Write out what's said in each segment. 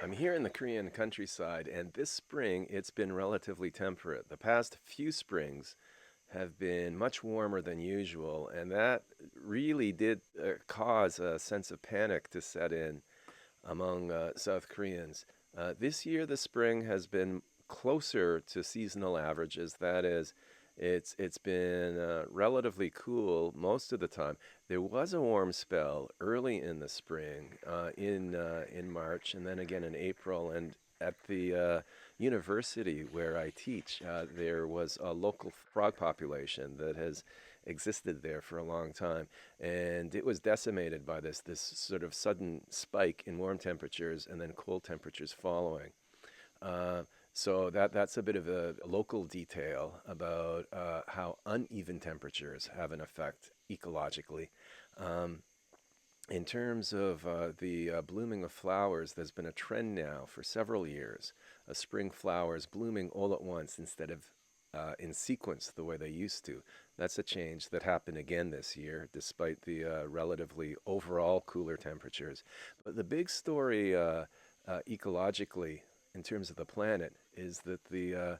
I'm here in the Korean countryside, and this spring it's been relatively temperate. The past few springs have been much warmer than usual, and that really did cause a sense of panic to set in among South Koreans. This year, the spring has been closer to seasonal averages. That is, it's been relatively cool most of the time. There was a warm spell early in the spring, in March, and then again in April. And at the university where I teach, there was a local frog population that has existed there for a long time, and it was decimated by this sort of sudden spike in warm temperatures and then cold temperatures following. Uh, so that's a bit of a local detail about how uneven temperatures have an effect ecologically. Um, in terms of the blooming of flowers, there's been a trend now for several years of spring flowers blooming all at once instead of in sequence the way they used to. That's a change that happened again this year, despite the relatively overall cooler temperatures. But the big story ecologically, in terms of the planet, is that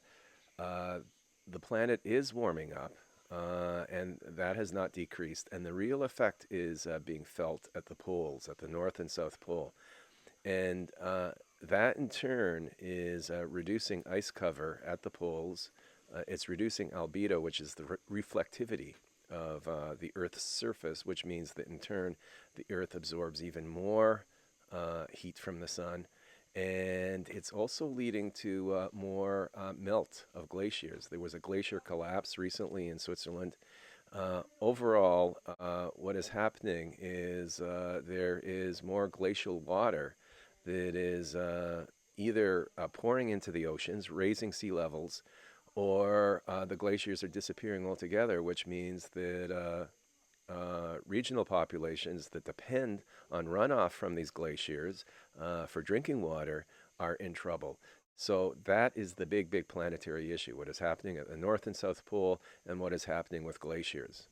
uh, the planet is warming up, and that has not decreased. And the real effect is being felt at the poles, at the North and South Pole. And that in turn is reducing ice cover at the poles. It's reducing albedo, which is the reflectivity of the Earth's surface, which means that in turn the Earth absorbs even more heat from the sun. And it's also leading to more melt of glaciers. There was a glacier collapse recently in Switzerland. Overall, what is happening is there is more glacial water that is either pouring into the oceans, raising sea levels, or the glaciers are disappearing altogether, which means that regional populations that depend on runoff from these glaciers for drinking water are in trouble. So that is the big planetary issue, what is happening at the North and South Pole and what is happening with glaciers.